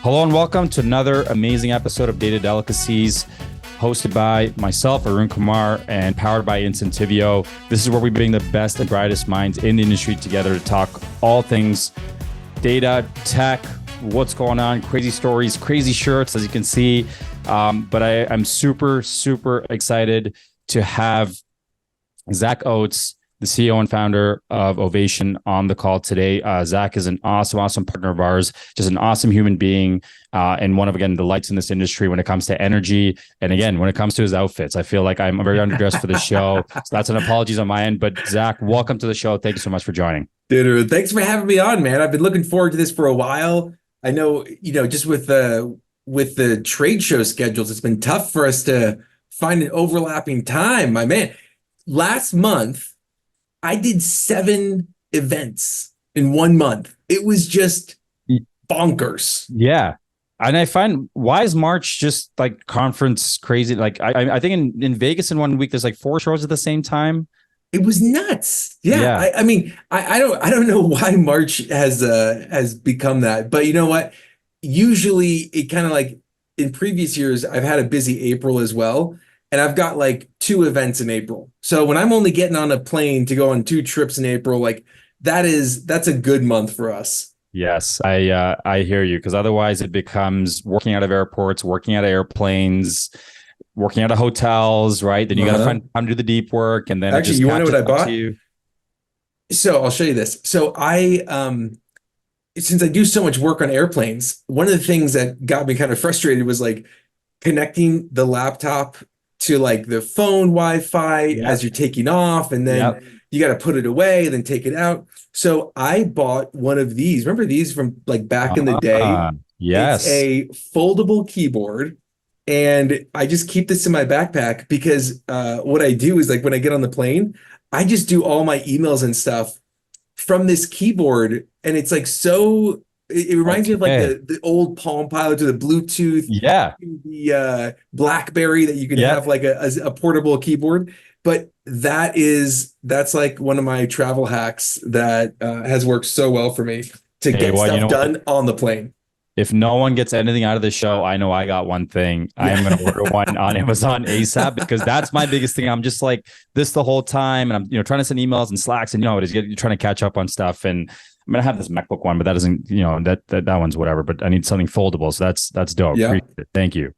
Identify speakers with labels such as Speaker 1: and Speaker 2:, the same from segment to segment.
Speaker 1: Hello and welcome to another amazing episode of Delicacies, hosted by myself, Arun Kumar, and powered by Incentivio. This is where we bring the best and brightest minds in the industry together to talk all things data, tech, what's going on, crazy stories, crazy shirts, as you can see. But I'm super, super excited to have Zack Oates, the CEO and founder of Ovation, on the call today. Zack is an awesome partner of ours, just an awesome human being, and one of, again, the lights in this industry when it comes to energy. And again, when it comes to his outfits, I feel like I'm very underdressed for the show. So that's an apologies on my end. But Zack, welcome to the show. Thank you so much for joining.
Speaker 2: Dude, thanks for having me on, man. I've been looking forward to this for a while. I know, just with the trade show schedules, it's been tough for us to find an overlapping time, my man. Last month, I did 7 events in 1 month. It was just bonkers.
Speaker 1: Yeah. And I find, why is March just like conference crazy? Like I think in Vegas in 1 week, there's like 4 shows at the same time.
Speaker 2: It was nuts. Yeah. I mean, I don't know why March has become that, but you know what? Usually it kind of like in previous years, I've had a busy April as well. And I've got like 2 events in April. So when I'm only getting on a plane to go on 2 trips in April, like that's a good month for us.
Speaker 1: Yes, I hear you, because otherwise it becomes working out of airports, working out of airplanes, working out of hotels, right? Then you got to find time to do the deep work, and then
Speaker 2: actually, you want to know what I bought? So I'll show you this. So since I do so much work on airplanes, one of the things that got me kind of frustrated was like connecting the laptop to like the phone Wi-Fi as you're taking off, and then you got to put it away, then take it out. So I bought one of these. Remember these from like back in the day?
Speaker 1: Yes.
Speaker 2: It's a foldable keyboard, and I just keep this in my backpack because what I do is like when I get on the plane, I just do all my emails and stuff from this keyboard, and it's like so. It reminds me of like the old Palm Pilot or the Bluetooth, the BlackBerry that you can have like a portable keyboard. But that's like one of my travel hacks that has worked so well for me to get stuff done on the plane.
Speaker 1: If no one gets anything out of the show, I know I got one thing. I am going to order one on Amazon ASAP, because that's my biggest thing. I'm just like this the whole time, and I'm trying to send emails and Slacks, and you're trying to catch up on stuff. And I'm gonna have this MacBook one, but that doesn't, that one's whatever. But I need something foldable, so that's dope.
Speaker 2: Yeah.
Speaker 1: Thank you.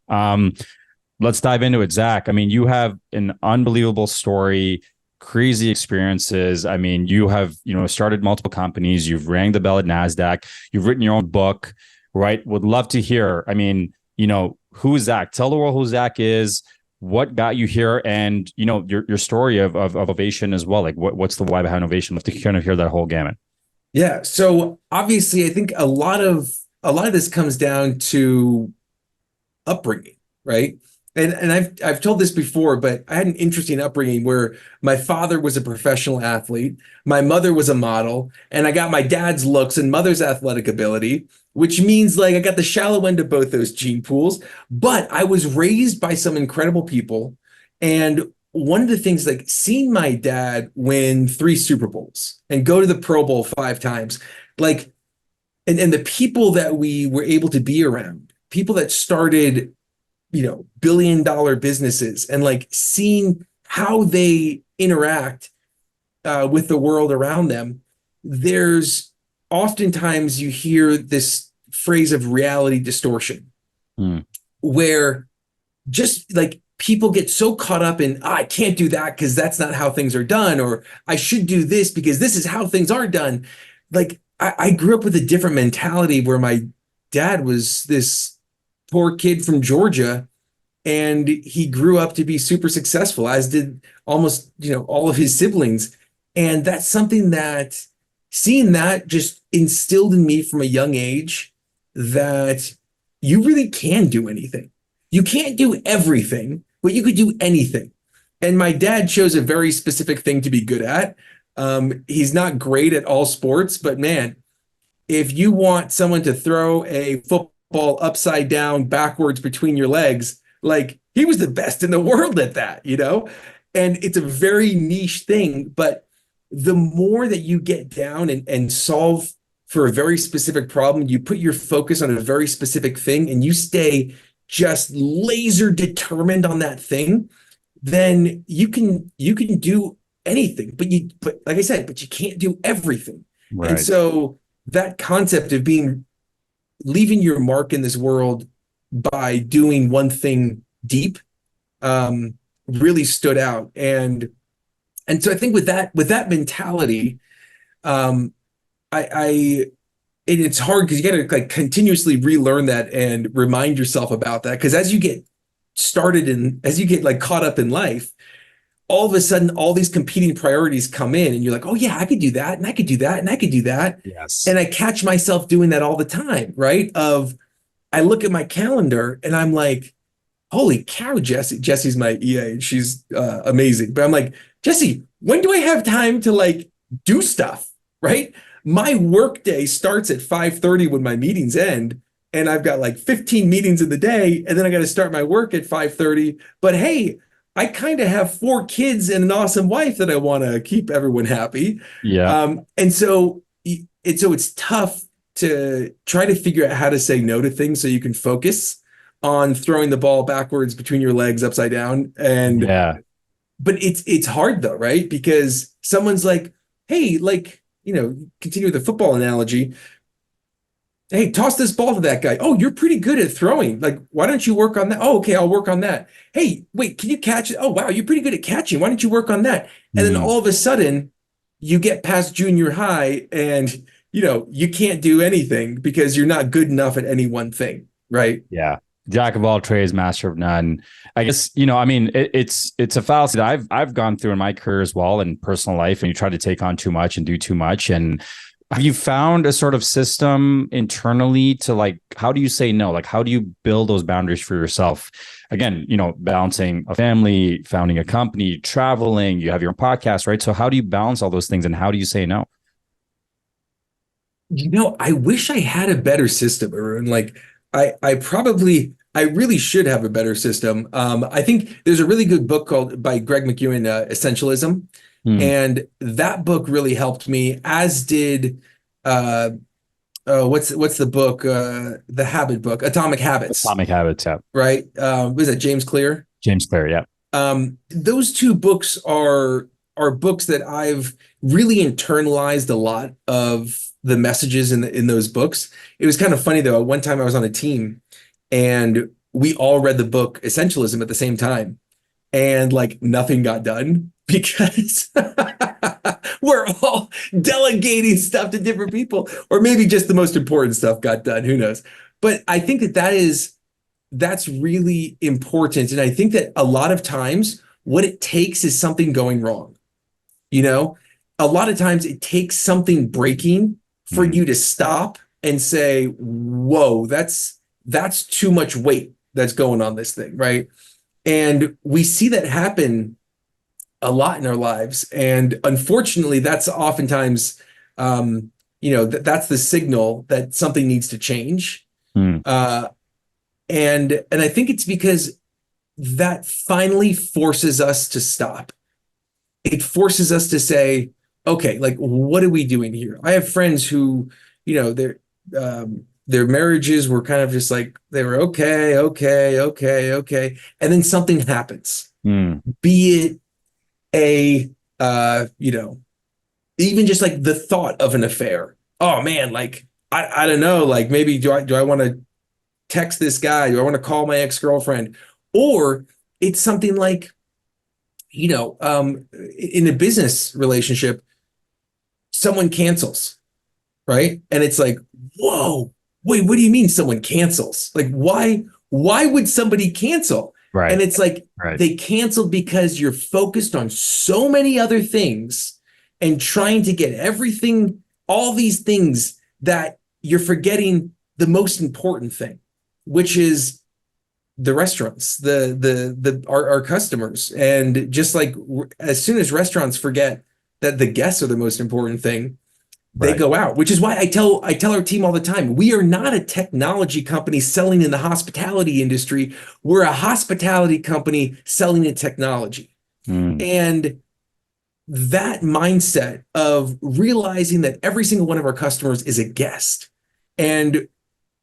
Speaker 1: Let's dive into it, Zack. I mean, you have an unbelievable story, crazy experiences. I mean, you have started multiple companies. You've rang the bell at NASDAQ. You've written your own book, right? Would love to hear. I mean, who's Zack? Tell the world who Zack is. What got you here, and your story of Ovation as well. Like, what's the why behind Ovation? Love to kind of hear that whole gamut.
Speaker 2: Yeah. So obviously, I think a lot of this comes down to upbringing, right? And I've told this before, but I had an interesting upbringing where my father was a professional athlete, my mother was a model, and I got my dad's looks and mother's athletic ability, which means like I got the shallow end of both those gene pools. But I was raised by some incredible people, and one of the things, like seeing my dad win 3 Super Bowls and go to the Pro Bowl 5 times, like, and the people that we were able to be around, people that started, billion-dollar businesses, and like seeing how they interact with the world around them. There's oftentimes you hear this phrase of reality distortion, where just like people get so caught up in, I can't do that because that's not how things are done, or I should do this because this is how things are done. Like I grew up with a different mentality where my dad was this poor kid from Georgia, and he grew up to be super successful, as did almost, all of his siblings. And that's something that seeing that just instilled in me from a young age, that you really can do anything. You can't do everything, but you could do anything. And my dad chose a very specific thing to be good at. He's not great at all sports, but man, if you want someone to throw a football upside down backwards between your legs, like he was the best in the world at that, And it's a very niche thing, but the more that you get down and solve for a very specific problem, you put your focus on a very specific thing, and you stay just laser determined on that thing, then you can do anything. But like I said, but you can't do everything. And
Speaker 1: Right.
Speaker 2: so that concept of leaving your mark in this world by doing one thing deep, really stood out. And so I think with that mentality, um, I and it's hard because you got to like continuously relearn that and remind yourself about that. Because as you get as you get like caught up in life, all of a sudden all these competing priorities come in, and you're like, oh yeah, I could do that, and I could do that, and I could do that.
Speaker 1: Yes.
Speaker 2: And I catch myself doing that all the time, right? I look at my calendar and I'm like, holy cow, Jesse. Jesse's my EA, and she's amazing. But I'm like, Jesse, when do I have time to like do stuff? Right? My work day starts at 5:30 when my meetings end, and I've got like 15 meetings in the day, and then I got to start my work at 5:30. But hey, I kind of have 4 kids and an awesome wife that I want to keep everyone happy.
Speaker 1: Yeah.
Speaker 2: And so it's tough to try to figure out how to say no to things so you can focus on throwing the ball backwards between your legs upside down.
Speaker 1: Yeah.
Speaker 2: But it's hard though, right? Because someone's like, hey, like, continue with the football analogy. Hey, toss this ball to that guy. Oh, you're pretty good at throwing. Like, why don't you work on that? Oh, okay, I'll work on that. Hey, wait, can you catch it? Oh, wow, you're pretty good at catching. Why don't you work on that? And then
Speaker 1: Mhm.
Speaker 2: all of a sudden, you get past junior high, and you can't do anything because you're not good enough at any one thing, right?
Speaker 1: Yeah. Jack of all trades, master of none. I guess, I mean, it's a fallacy that I've gone through in my career as well, in personal life, and you try to take on too much and do too much. And have you found a sort of system internally to like, how do you say no? Like, how do you build those boundaries for yourself? Again, balancing a family, founding a company, traveling, you have your own podcast, right? So how do you balance all those things, and how do you say no?
Speaker 2: I wish I had a better system, Arun. Like, I really should have a better system. I think there's a really good book called by Greg McEwen, Essentialism,
Speaker 1: Hmm.
Speaker 2: and that book really helped me. As did uh, what's the book? The Habit book, Atomic Habits,
Speaker 1: Atomic Habits. Yeah.
Speaker 2: right? Was that James Clear?
Speaker 1: James Clear. Yeah.
Speaker 2: Those two books are books that I've really internalized a lot of the messages in those books. It was kind of funny though. One time I was on a team, and we all read the book Essentialism at the same time, and like nothing got done because we're all delegating stuff to different people, or maybe just the most important stuff got done. Who knows? But I think that's really important. And I think that a lot of times what it takes is something going wrong. You know, a lot of times it takes something breaking for
Speaker 1: Hmm.
Speaker 2: you to stop and say, whoa, that's too much weight that's going on this thing, right? And we see that happen a lot in our lives. And unfortunately, that's oftentimes, that's the signal that something needs to change.
Speaker 1: Hmm.
Speaker 2: Uh, and I think it's because that finally forces us to stop. It forces us to say, okay, like, what are we doing here? I have friends who, their marriages were kind of just like, they were okay, okay, okay, okay. And then something happens,
Speaker 1: Hmm.
Speaker 2: be it a, uh, you know, even just like the thought of an affair. Oh man, like, I don't know, like maybe do I want to text this guy? Do I want to call my ex-girlfriend? Or it's something like, in a business relationship, someone cancels, right? And it's like, whoa, wait, what do you mean someone cancels? Like, why would somebody cancel? And
Speaker 1: Right.
Speaker 2: it's like
Speaker 1: Right.
Speaker 2: they canceled because you're focused on so many other things and trying to get everything, all these things, that you're forgetting the most important thing, which is the restaurants, our customers. And just like as soon as restaurants forget that the guests are the most important thing, they
Speaker 1: Right.
Speaker 2: go out, which is why I tell our team all the time, we are not a technology company selling in the hospitality industry. We're a hospitality company selling in technology.
Speaker 1: Hmm.
Speaker 2: And that mindset of realizing that every single one of our customers is a guest, and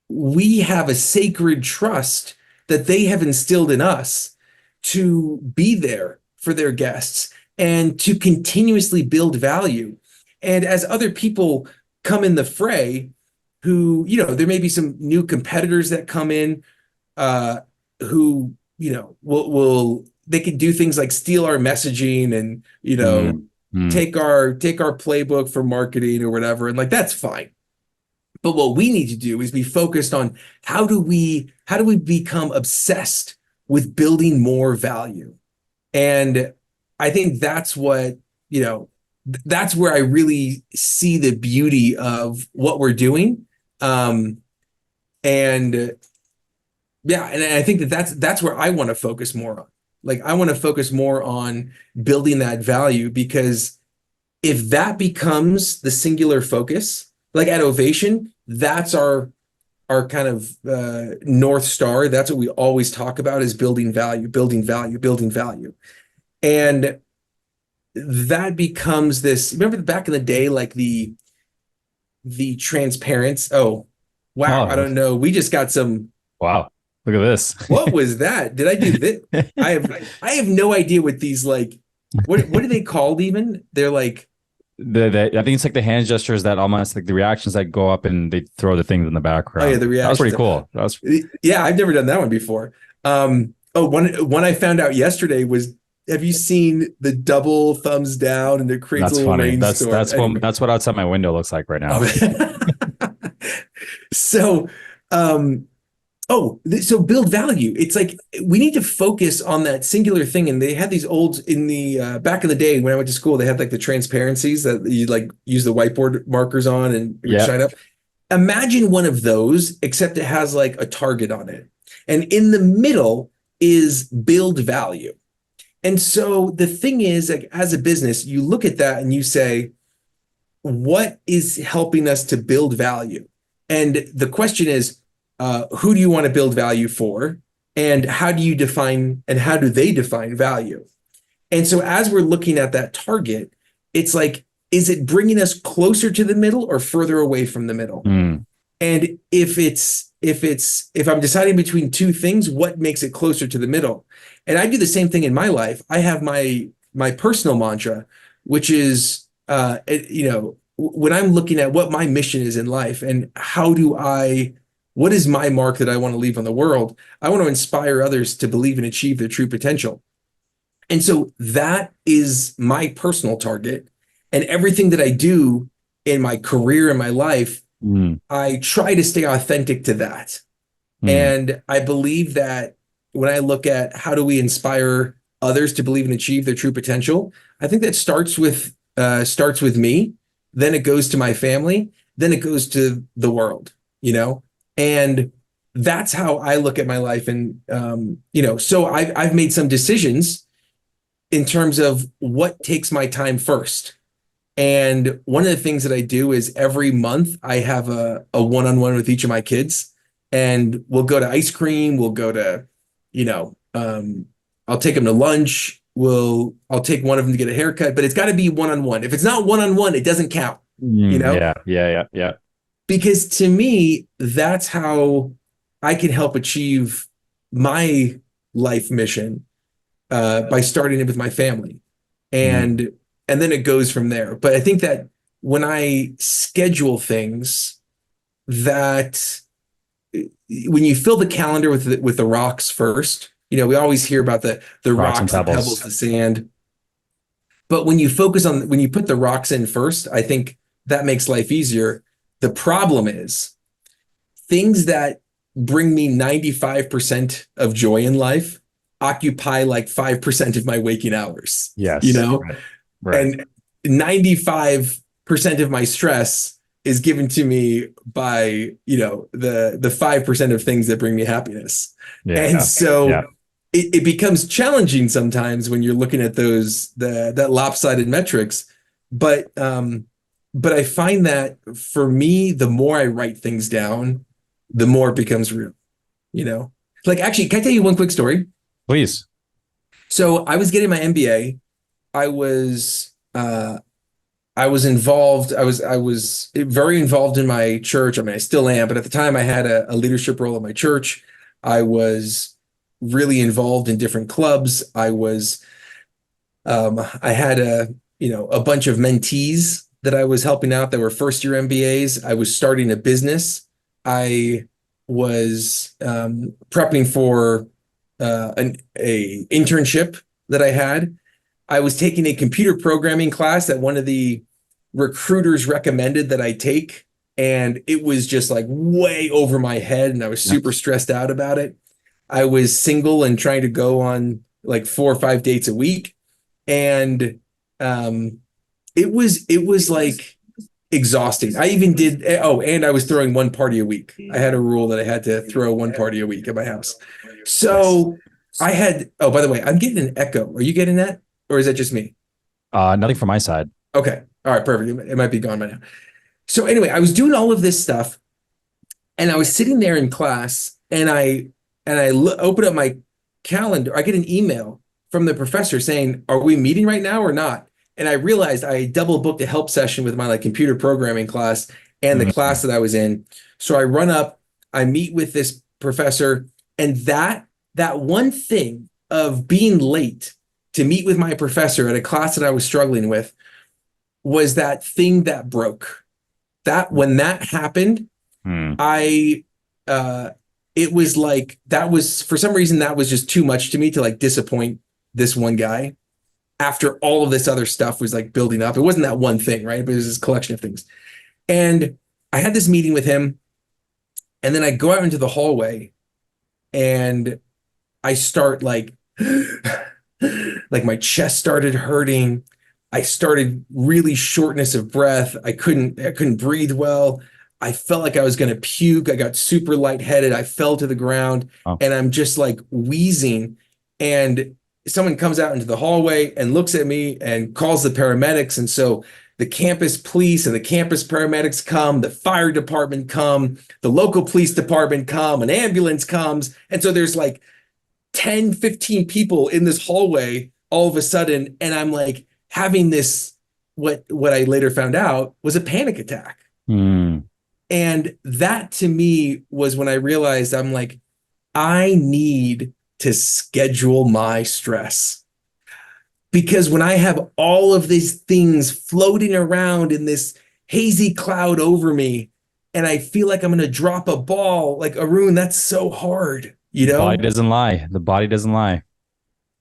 Speaker 2: we have a sacred trust that they have instilled in us to be there for their guests and to continuously build value. And as other people come in the fray, who, there may be some new competitors that come in, uh, who, will they can do things like steal our messaging and,
Speaker 1: Mm, mm,
Speaker 2: take our playbook for marketing or whatever. And like, that's fine. But what we need to do is be focused on how do we become obsessed with building more value. And I think that's what, that's where I really see the beauty of what we're doing. And yeah, and I think that that's where I want to focus more on. Like I want to focus more on building that value, because if that becomes the singular focus, like at Ovation, that's our kind of North Star. That's what we always talk about, is building value, building value, building value. And that becomes this. Remember back in the day, like the transparency. Oh, wow. I
Speaker 1: oh,
Speaker 2: don't know. We just got some.
Speaker 1: wow. Look at this.
Speaker 2: What was that? Did I do this? I have no idea what these, like, what are they called even? They're like,
Speaker 1: I think it's like the hand gestures that almost like the reactions that go up and they throw the things in the
Speaker 2: oh
Speaker 1: background.
Speaker 2: yeah, the
Speaker 1: That was
Speaker 2: reactions.
Speaker 1: pretty cool. That was
Speaker 2: Yeah, I've never done that one before. Oh, one I found out yesterday was, have you seen the double thumbs down and it creates a
Speaker 1: that's
Speaker 2: little
Speaker 1: funny.
Speaker 2: rainstorm? Anyway.
Speaker 1: That's what outside my window looks like right now.
Speaker 2: Oh. So, um, so build value. It's like we need to focus on that singular thing. And they had these old in the back in the day when I went to school, they had like the transparencies that you like use the whiteboard markers on and it would
Speaker 1: Yeah.
Speaker 2: shine up. Imagine one of those, except it has like a target on it. And in the middle is build value. And so the thing is, like, as a business, you look at that and you say, what is helping us to build value? And the question is, who do you want to build value for? And how do you define, and how do they define value? And so as we're looking at that target, it's like, is it bringing us closer to the middle or further away from the middle?
Speaker 1: Mm,
Speaker 2: And if I'm deciding between two things, what makes it closer to the middle? And I do the same thing in my life. I have my personal mantra, which is when I'm looking at what my mission is in life and what is my mark that I want to leave on the world? I want to inspire others to believe and achieve their true potential. And so that is my personal target. And everything that I do in my career and my life,
Speaker 1: mm,
Speaker 2: I try to stay authentic to that.
Speaker 1: mm.
Speaker 2: And I believe that when I look at how do we inspire others to believe and achieve their true potential, I think that starts with me, then it goes to my family, then it goes to the world, and that's how I look at my life. And so I've made some decisions in terms of what takes my time first. And one of the things that I do is every month I have a one-on-one with each of my kids, and we'll go to ice cream. We'll go to, I'll take them to lunch. I'll take one of them to get a haircut, but it's got to be one-on-one. If it's not one-on-one, it doesn't count,
Speaker 1: Yeah.
Speaker 2: because to me, that's how I can help achieve my life mission, by starting it with my family.
Speaker 1: Mm,
Speaker 2: And then it goes from there. But I think that when I schedule things, that when you fill the calendar with the rocks first, we always hear about the
Speaker 1: rocks and
Speaker 2: rocks, the
Speaker 1: pebbles.
Speaker 2: pebbles, the sand. But when you put the rocks in first, I think that makes life easier. The problem is things that bring me 95% of joy in life occupy like 5% of my waking hours,
Speaker 1: Yes. Right. Right.
Speaker 2: and 95% of my stress is given to me by, the 5% of things that bring me happiness. And
Speaker 1: Yeah.
Speaker 2: so
Speaker 1: Yeah.
Speaker 2: it becomes challenging sometimes when you're looking at that lopsided metrics. But I find that for me, the more I write things down, the more it becomes real, like, actually, can I tell you one quick story?
Speaker 1: Please.
Speaker 2: So I was getting my MBA. I was uh, I was involved. I was very involved in my church. I mean, I still am, but at the time I had a leadership role in my church. I was really involved in different clubs. I had a bunch of mentees that I was helping out that were first year MBAs. I was starting a business. I was prepping for an a internship that I had. I was taking a computer programming class that one of the recruiters recommended that I take, and it was just like way over my head, and I was super stressed out about it. I was single and trying to go on like 4 or 5 dates a week, and um, it was like exhausting. I even did. Oh, and I was throwing one party a week. I had a rule that I had to throw one party a week at my house.
Speaker 1: Nice.
Speaker 2: So I had. Oh, by the way, I'm getting an echo. Are you getting that, or is that just me?
Speaker 1: Nothing from my side.
Speaker 2: Okay. All right. Perfect. It might be gone by now. So anyway, I was doing all of this stuff, and I was sitting there in class, and I open up my calendar. I get an email from the professor saying, "Are we meeting right now or not?" And I realized I double booked a help session with my like computer programming class and the
Speaker 1: Mhm.
Speaker 2: class that I was in. So I run up, I meet with this professor, and that one thing of being late to meet with my professor at a class that I was struggling with was that thing that broke. That when that happened,
Speaker 1: Hmm.
Speaker 2: I uh it was like that was for some reason that was just too much to me to like disappoint this one guy after all of this other stuff was like building up. It wasn't that one thing, right? But it was this collection of things. And I had this meeting with him, and then I go out into the hallway and I start like my chest started hurting. I started really shortness of breath. I couldn't breathe well. I felt like I was going to puke. I got super lightheaded. I fell to the ground,
Speaker 1: Oh,
Speaker 2: and I'm just like wheezing. And someone comes out into the hallway and looks at me and calls the paramedics. And so the campus police and the campus paramedics come, the fire department come, the local police department come, an ambulance comes. And so there's like 10, 15 people in this hallway all of a sudden, and I'm like having this what I later found out was a panic attack.
Speaker 1: hmm.
Speaker 2: And that to me was when I realized I'm like, I need to schedule my stress. Because when I have all of these things floating around in this hazy cloud over me, and I feel like I'm going to drop a ball, like Arun, that's so hard, you
Speaker 1: The body
Speaker 2: know?
Speaker 1: doesn't lie. The body doesn't lie.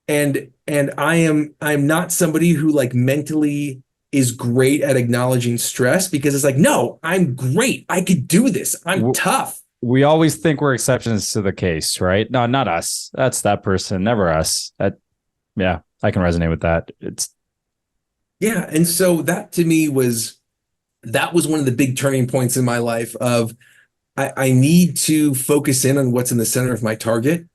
Speaker 2: And I'm not somebody who like mentally is great at acknowledging stress because it's like, no, I'm great. I could do this. I'm
Speaker 1: W-
Speaker 2: tough.
Speaker 1: We always think we're exceptions to the case, right? No, not us. That's that person, never us. Yeah, I can resonate with that. It's
Speaker 2: Yeah. And so that was one of the big turning points in my life of I need to focus in on what's in the center of my target.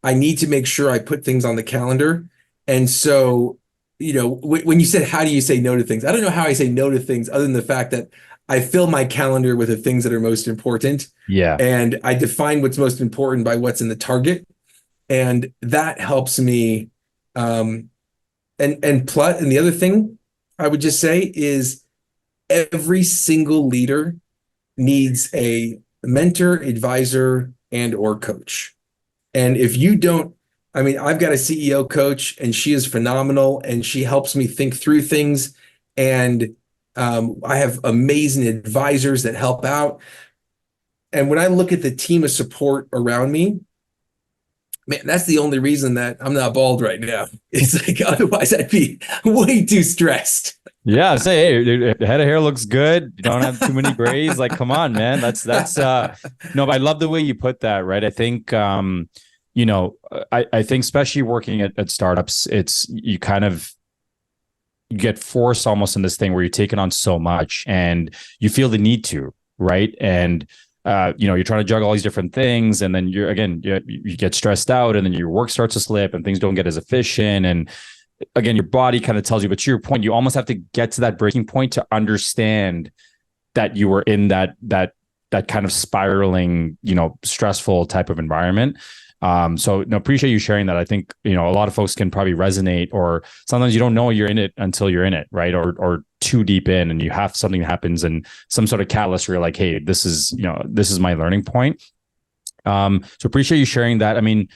Speaker 2: I need to make sure I put things on the calendar. And so, when you said, how do you say no to things? I don't know how I say no to things other than the fact that I fill my calendar with the things that are most important.
Speaker 1: yeah.
Speaker 2: And I define what's most important by what's in the target. And that helps me. Um, and the other thing I would just say is every single leader needs a mentor, advisor, and or coach. And if you don't, I mean, I've got a CEO coach and she is phenomenal and she helps me think through things. And I have amazing advisors that help out. And when I look at the team of support around me, man, that's the only reason that I'm not bald right now. It's like otherwise I'd be way too stressed.
Speaker 1: Yeah, say, hey, the head of hair looks good. You don't have too many grays. Like, come on, man. That's no, but I love the way you put that, right? I think I think especially working at startups, it's you kind of you get forced almost in this thing where you're taking on so much and you feel the need to, right? And you're trying to juggle all these different things, and then you get stressed out, and then your work starts to slip, and things don't get as efficient, and again, your body kind of tells you, but to your point, you almost have to get to that breaking point to understand that you were in that kind of spiraling, stressful type of environment. So no, appreciate you sharing that. I think, a lot of folks can probably resonate, or sometimes you don't know you're in it until you're in it, right? Or too deep in, and you have something happens and some sort of catalyst where you're like, hey, this is my learning point. So appreciate you sharing that. I mean,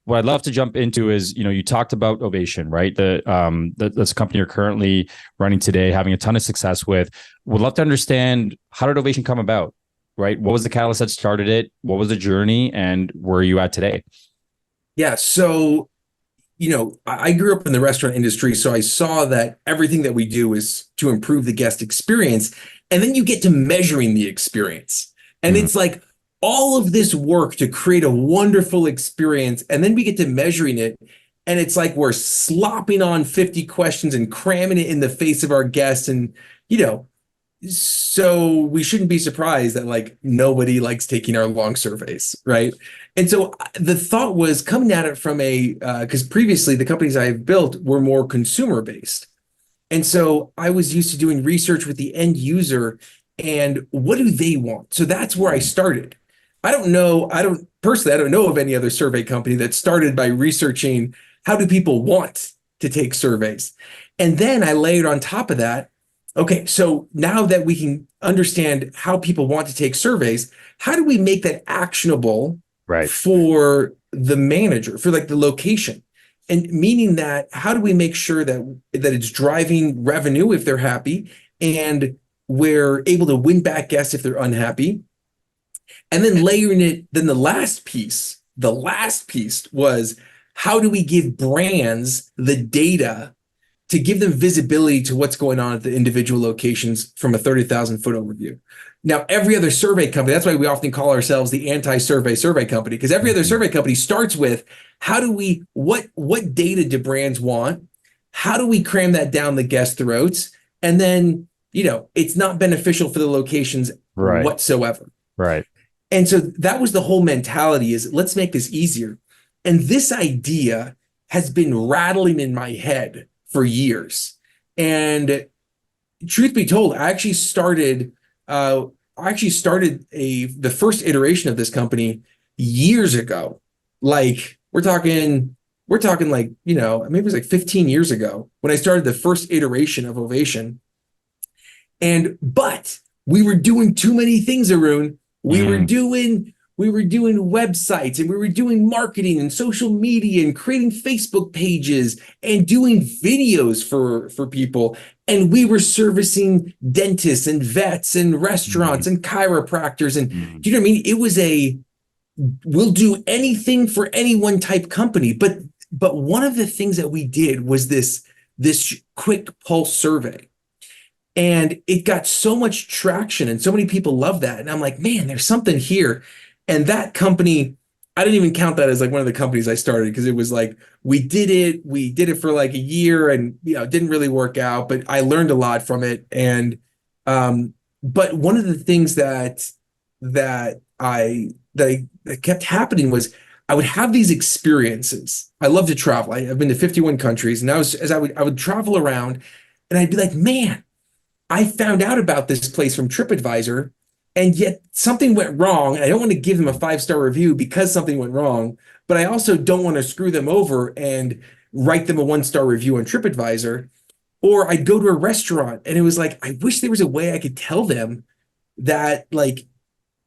Speaker 1: what I'd love to jump into is, you talked about Ovation, right? That's a company you're currently running today, having a ton of success with. Would love to understand, how did Ovation come about, right? What was the catalyst that started it? What was the journey, and where are you at today?
Speaker 2: Yeah. So, I grew up in the restaurant industry, so I saw that everything that we do is to improve the guest experience. And then you get to measuring the experience. And
Speaker 1: Mhm.
Speaker 2: it's like all of this work to create a wonderful experience. And then we get to measuring it. And it's like we're slopping on 50 questions and cramming it in the face of our guests. And, you know, so we shouldn't be surprised that like nobody likes taking our long surveys, right? And so the thought was coming at it from because previously the companies I've built were more consumer based. And so I was used to doing research with the end user and what do they want? So that's where I started. I don't know of any other survey company that started by researching how do people want to take surveys. And then I layered on top of that, okay, so now that we can understand how people want to take surveys, how do we make that actionable
Speaker 1: Right.
Speaker 2: for the manager, for like the location? And meaning that how do we make sure that it's driving revenue if they're happy, and we're able to win back guests if they're unhappy? And then layering it, then the last piece was how do we give brands the data to give them visibility to what's going on at the individual locations from a 30,000-foot overview. Now, every other survey company, that's why we often call ourselves the anti-survey survey company, because every other survey company starts with what data do brands want? How do we cram that down the guest throats? And then, it's not beneficial for the locations
Speaker 1: Right.
Speaker 2: whatsoever.
Speaker 1: Right.
Speaker 2: And so that was the whole mentality, is let's make this easier. And this idea has been rattling in my head for years. And truth be told, I actually started the first iteration of this company years ago. Like we're talking like, maybe it was like 15 years ago when I started the first iteration of Ovation. But we were doing too many things, Arun.
Speaker 1: Mm.
Speaker 2: We were doing websites, and we were doing marketing and social media and creating Facebook pages and doing videos for people. And we were servicing dentists and vets and restaurants
Speaker 1: Mm.
Speaker 2: and chiropractors. And
Speaker 1: Mm.
Speaker 2: do you know what I mean? It was we'll do anything for anyone type company. But one of the things that we did was this quick pulse survey. And it got so much traction and so many people love that. And I'm like, man, there's something here. And that company, I didn't even count that as like one of the companies I started, because it was like, we did it for like a year, and it didn't really work out, but I learned a lot from it. And but one of the things that kept happening was I would have these experiences. I love to travel. I've been to 51 countries, and I would travel around, and I'd be like, man, I found out about this place from TripAdvisor, and yet something went wrong. And I don't want to give them a 5-star review because something went wrong, but I also don't want to screw them over and write them a 1-star review on TripAdvisor. Or I'd go to a restaurant, and it was like, I wish there was a way I could tell them that like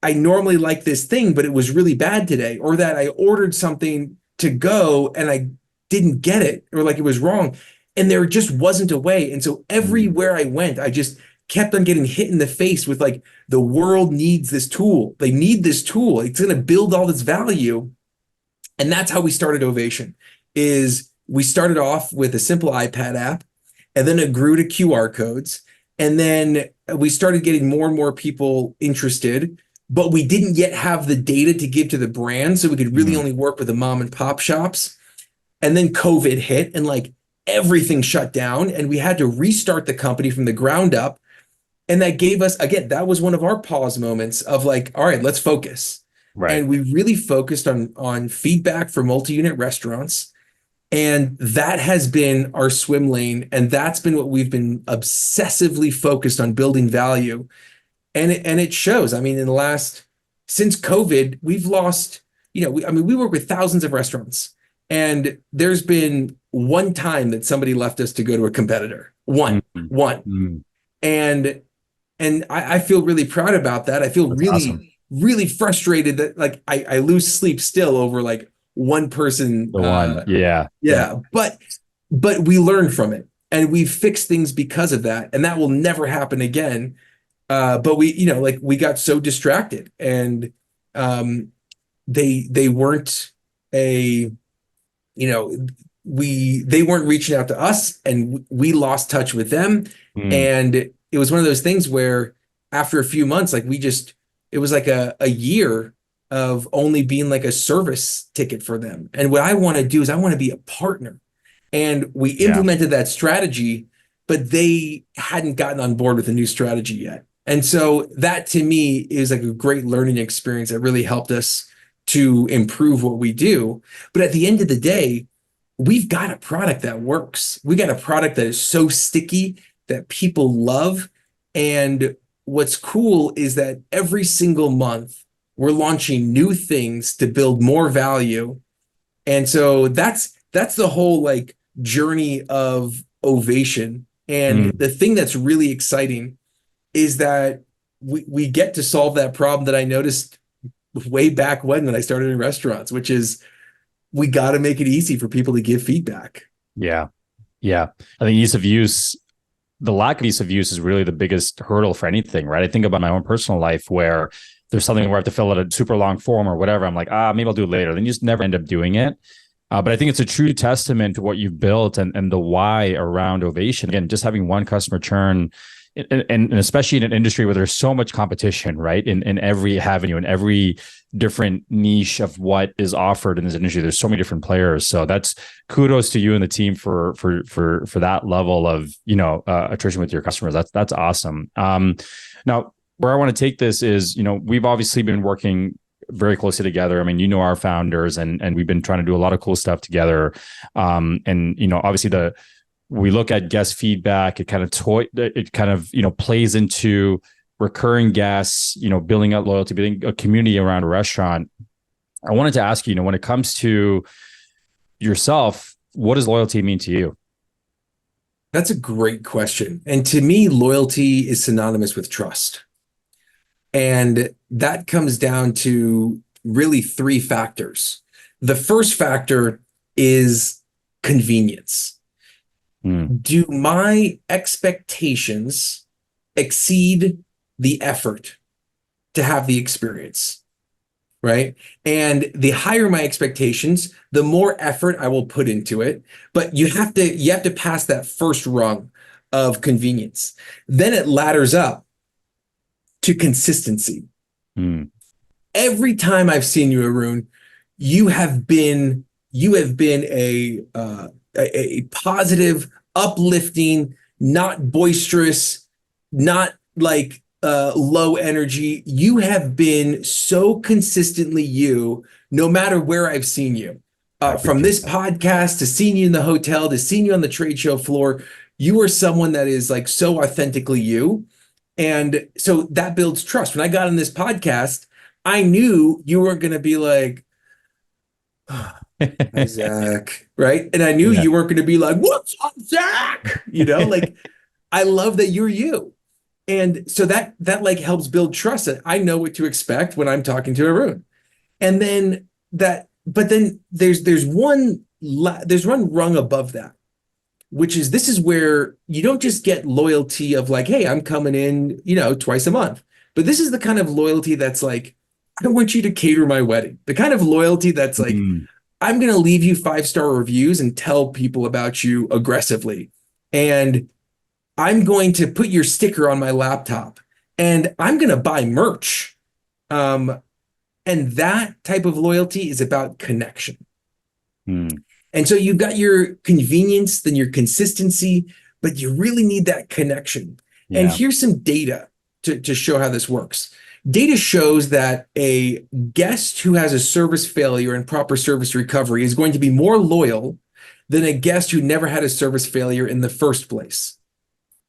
Speaker 2: I normally like this thing, but it was really bad today, or that I ordered something to go and I didn't get it, or like it was wrong. And there just wasn't a way. And so
Speaker 1: Mm.
Speaker 2: everywhere I went, I just kept on getting hit in the face with like, the world needs this tool. They need this tool. It's going to build all this value. And that's how we started Ovation. Is we started off with a simple iPad app, and then it grew to QR codes. And then we started getting more and more people interested, but we didn't yet have the data to give to the brand. So we could really
Speaker 1: Mm.
Speaker 2: only work with the mom and pop shops. And then COVID hit, and like everything shut down, and we had to restart the company from the ground up. And that gave us, again, that was one of our pause moments of like, all right, let's focus.
Speaker 1: Right.
Speaker 2: And we really focused on feedback for multi-unit restaurants. And that has been our swim lane. And that's been what we've been obsessively focused on, building value. And it shows. I mean, since COVID, we've lost I mean, we work with thousands of restaurants, and there's been one time that somebody left us to go to a competitor. One,
Speaker 1: Mm,
Speaker 2: one.
Speaker 1: mm.
Speaker 2: And I feel really proud about that. I feel
Speaker 1: That's awesome.
Speaker 2: really frustrated that like I lose sleep still over like one person.
Speaker 1: The one. Yeah. Yeah.
Speaker 2: Yeah, but we learn from it and we fix things because of that, and that will never happen again. But like we got so distracted, and um, they weren't a you know they weren't reaching out to us, and we lost touch with them.
Speaker 1: Mm,
Speaker 2: And it was one of those things where after a few months, like it was like a year of only being like a service ticket for them. And what I want to do is I want to be a partner. And we
Speaker 1: yeah.
Speaker 2: implemented that strategy, but they hadn't gotten on board with the new strategy yet. And so that to me is like a great learning experience that really helped us to improve what we do. But at the end of the day, we've got a product that works. We got a product that is so sticky that people love. And what's cool is that every single month we're launching new things to build more value. And so that's the whole like journey of Ovation. And
Speaker 1: Mm,
Speaker 2: the thing that's really exciting is that we get to solve that problem that I noticed way back when I started in restaurants, which is we got to make it easy for people to give feedback.
Speaker 1: yeah. Yeah. I think ease of use, the lack of ease of use is really the biggest hurdle for anything, right? I think about my own personal life where there's something where I have to fill out a super long form or whatever. I'm like, maybe I'll do it later. Then you just never end up doing it. But I think it's a true testament to what you've built and the why around Ovation. Again, just having one customer churn, and especially in an industry where there's so much competition, right? In every avenue, in every different niche of what is offered in this industry, there's so many different players. So that's kudos to you and the team for that level of attrition with your customers. That's awesome. Now, where I want to take this is, we've obviously been working very closely together. I mean, our founders, and we've been trying to do a lot of cool stuff together. Obviously we look at guest feedback. It kind of plays into recurring guests, building out loyalty, building a community around a restaurant. I wanted to ask you, when it comes to yourself, what does loyalty mean to you?
Speaker 2: That's a great question. And to me, loyalty is synonymous with trust. And that comes down to really three factors. The first factor is convenience.
Speaker 1: Mm,
Speaker 2: Do my expectations exceed the effort to have the experience? Right. And the higher my expectations, the more effort I will put into it. But you have to pass that first rung of convenience. Then it ladders up to consistency.
Speaker 1: mm,
Speaker 2: Every time I've seen you, Arun, you have been a positive, uplifting, not boisterous, not like low energy. You have been so consistently you, no matter where I've seen you.
Speaker 1: I
Speaker 2: From
Speaker 1: appreciate
Speaker 2: this
Speaker 1: that.
Speaker 2: podcast to seeing you in the hotel to seeing you on the trade show floor, you are someone that is like so authentically you. And so that builds trust. When I got on this podcast, I knew you weren't going to be like, hi, Zach, right? And I knew
Speaker 1: Yeah.
Speaker 2: you weren't going to be like, what's up, Zach? Like I love that you're you. And so that like helps build trust that I know what to expect when I'm talking to Arun. And then but then there's one rung above that, which is this is where you don't just get loyalty of like, hey, I'm coming in, twice a month. But this is the kind of loyalty that's like, I don't want you to cater my wedding. The kind of loyalty that's like,
Speaker 1: Mm,
Speaker 2: I'm going to leave you 5-star reviews and tell people about you aggressively. And I'm going to put your sticker on my laptop and I'm going to buy merch. Um, and that type of loyalty is about connection.
Speaker 1: mm,
Speaker 2: And so you've got your convenience, then your consistency, but you really need that connection. And
Speaker 1: yeah.
Speaker 2: here's some data to show how this works. Data shows that a guest who has a service failure and proper service recovery is going to be more loyal than a guest who never had a service failure in the first place.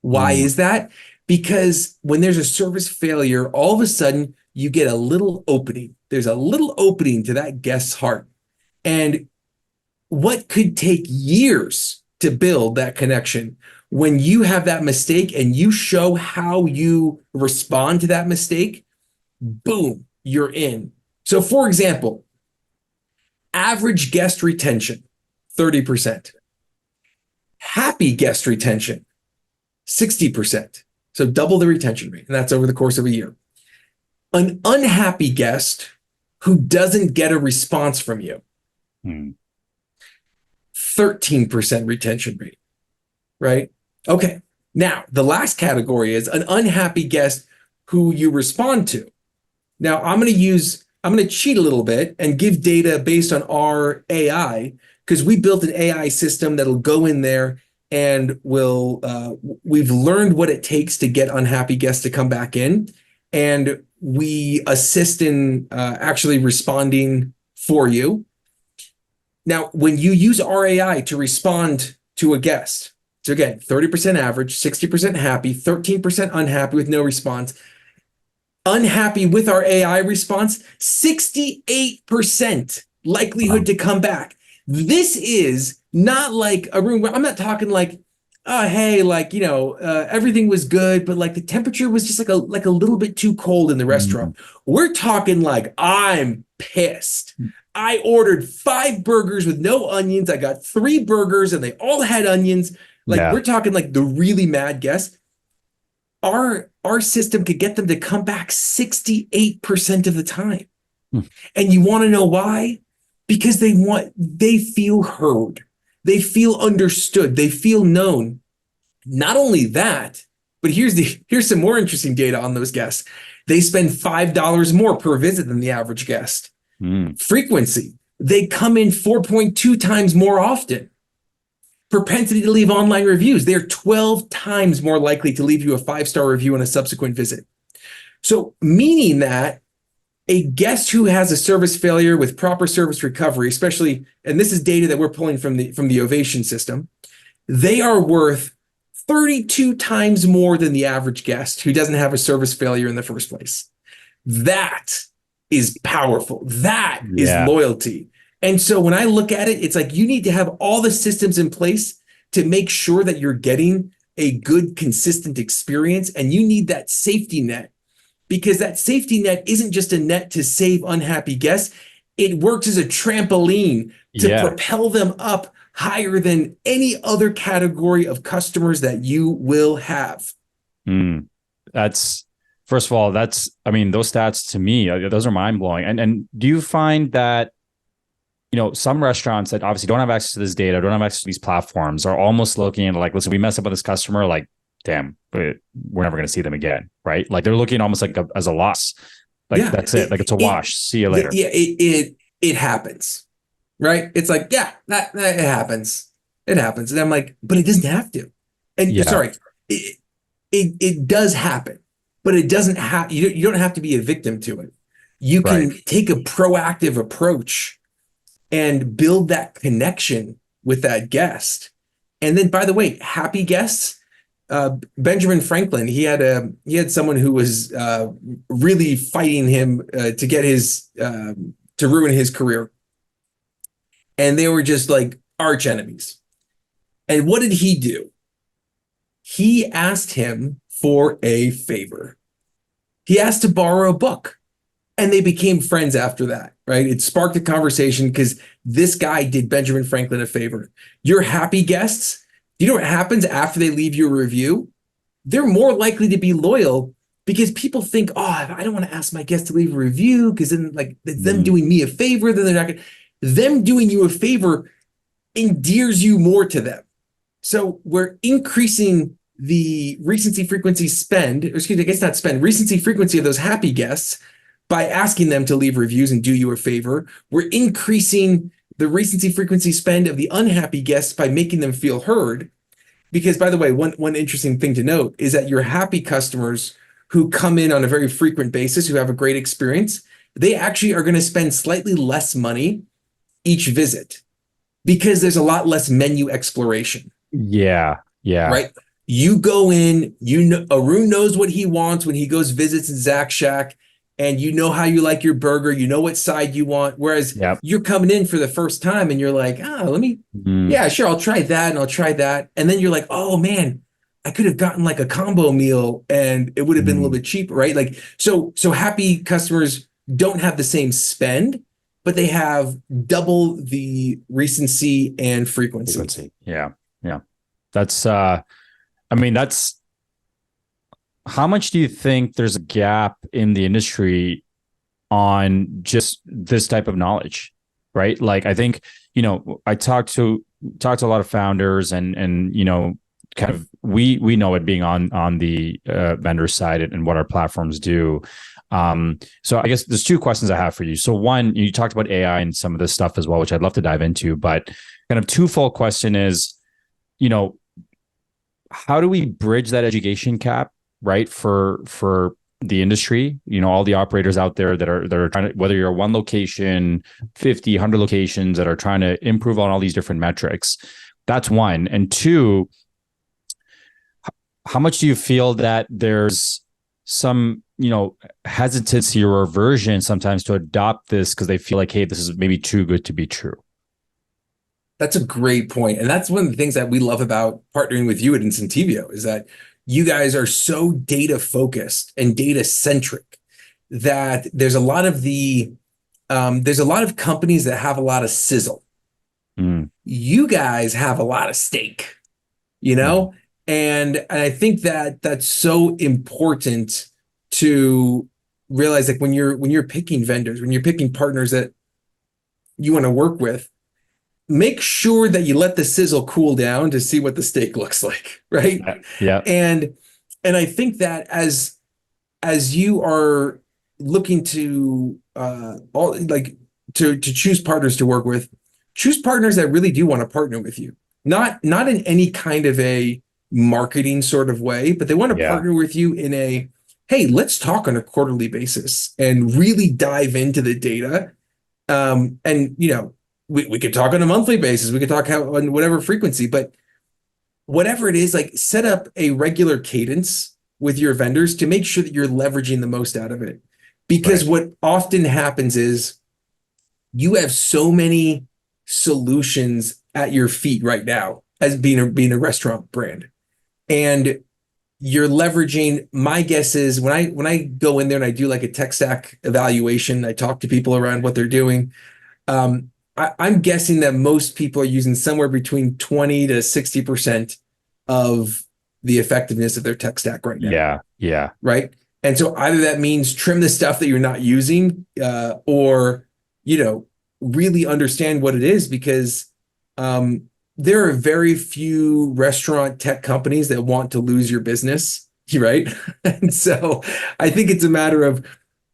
Speaker 2: Why
Speaker 1: Mm,
Speaker 2: is that? because when there's a service failure, all of a sudden you get a little opening. There's a little opening to that guest's heart. And what could take years to build that connection, when you have that mistake and you show how you respond to that mistake, boom, you're in. So for example, average guest retention, 30%. Happy guest retention, 60%. So double the retention rate, and that's over the course of a year. An unhappy guest who doesn't get a response from you, 13% retention rate, right? Okay. Now, the last category is an unhappy guest who you respond to. Now, I'm going to cheat a little bit and give data based on our AI, because we built an AI system that'll go in there and we've learned what it takes to get unhappy guests to come back in. And we assist in actually responding for you. Now, when you use our AI to respond to a guest, so again, 30% average, 60% happy, 13% unhappy with no response. Unhappy with our AI response, 68% likelihood to come back. This is not like a room where I'm not talking like, oh, hey, like, everything was good, but like the temperature was just like a little bit too cold in the restaurant. We're talking like, I'm pissed. I ordered 5 burgers with no onions. I got 3 burgers and they all had onions. Like, we're talking like the really mad guests. Our system could get them to come back 68% of the time. And you want to know why? Because they feel heard. They feel understood. They feel known. Not only that, but here's some more interesting data on those guests. They spend $5 more per visit than the average guest. Frequency, they come in 4.2 times more often. Propensity to leave online reviews, they're 12 times more likely to leave you a 5-star review on a subsequent visit. So meaning that a guest who has a service failure with proper service recovery, especially, and this is data that we're pulling from the Ovation system, they are worth 32 times more than the average guest who doesn't have a service failure in the first place. That is powerful. That is loyalty. And so when I look at it, it's like you need to have all the systems in place to make sure that you're getting a good, consistent experience. And you need that safety net, because that safety net isn't just a net to save unhappy guests. It works as a trampoline to propel them up higher than any other category of customers that you will have.
Speaker 1: First of all, those stats to me, those are mind blowing. And do you find that, some restaurants that obviously don't have access to this data, don't have access to these platforms, are almost looking at like, listen, we messed up with this customer, like, damn, we're never going to see them again, right? Like they're looking almost like as a loss. Like that's it. Like it's a wash. See you later.
Speaker 2: It happens, right? It's like, that it happens. It happens. And I'm like, but it doesn't have to. And sorry, it does happen, but it doesn't have, you don't have to be a victim to it. You can take a proactive approach and build that connection with that guest. And then, by the way, happy guests, Benjamin Franklin, he had someone who was really fighting him to get to ruin his career. And they were just like arch enemies. And what did he do? He asked him for a favor. He asked to borrow a book. And they became friends after that, right? It sparked a conversation because this guy did Benjamin Franklin a favor. Your happy guests, you know what happens after they leave you a review? They're more likely to be loyal, because people think, oh, I don't want to ask my guests to leave a review because then like it's them doing me a favor, then they're not going to. Them doing you a favor endears you more to them. So we're increasing the recency frequency recency frequency of those happy guests by asking them to leave reviews and do you a favor. We're increasing the recency frequency spend of the unhappy guests by making them feel heard. Because, by the way, one interesting thing to note is that your happy customers who come in on a very frequent basis, who have a great experience, they actually are going to spend slightly less money each visit because there's a lot less menu exploration.
Speaker 1: Yeah.
Speaker 2: Right. You go in, you know, Arun knows what he wants when he goes visits in Zack Shack, and you know how you like your burger, you know what side you want. Whereas
Speaker 1: Yep.
Speaker 2: you're coming in for the first time and you're like,
Speaker 1: Mm.
Speaker 2: yeah, sure, I'll try that and I'll try that. And then you're like, oh man, I could have gotten like a combo meal and it would have been a little
Speaker 1: Mm.
Speaker 2: bit cheaper, right? Like, so happy customers don't have the same spend, but they have double the recency and frequency.
Speaker 1: Yeah. Yeah. That's I mean, that's how much do you think there's a gap in the industry on just this type of knowledge, right? Like, I think, I talked to a lot of founders and, kind of, we know it being on the vendor side and what our platforms do. So I guess there's two questions I have for you. So one, you talked about AI and some of this stuff as well, which I'd love to dive into, but kind of twofold question is, how do we bridge that education gap, right? For the industry, all the operators out there that are trying to, whether you're one location, 50, 100 locations that are trying to improve on all these different metrics. That's one. And two, how much do you feel that there's some, hesitancy or aversion sometimes to adopt this because they feel like, hey, this is maybe too good to be true?
Speaker 2: That's a great point. And that's one of the things that we love about partnering with you at Incentivio is that you guys are so data focused and data centric that there's a lot of companies that have a lot of sizzle.
Speaker 1: Mm.
Speaker 2: You guys have a lot of steak, you know? And I think that that's so important to realize, like when you're picking vendors, when you're picking partners that you want to work with, make sure that you let the sizzle cool down to see what the steak looks like, right?
Speaker 1: Yeah.
Speaker 2: And I think that as you are looking to to choose partners to work with, choose partners that really do want to partner with you. Not in any kind of a marketing sort of way, but they want to partner with you in a, hey, let's talk on a quarterly basis and really dive into the data. And we could talk on a monthly basis. We could talk on whatever frequency, but whatever it is, like set up a regular cadence with your vendors to make sure that you're leveraging the most out of it. Because what often happens is you have so many solutions at your feet right now as being a restaurant brand. And you're leveraging, my guess is when I go in there and I do like a tech stack evaluation, I talk to people around what they're doing. I'm guessing that most people are using somewhere between 20 to 60% of the effectiveness of their tech stack right now.
Speaker 1: Yeah. Yeah.
Speaker 2: Right. And so either that means trim the stuff that you're not using, or, really understand what it is, because there are very few restaurant tech companies that want to lose your business. Right. And so I think it's a matter of,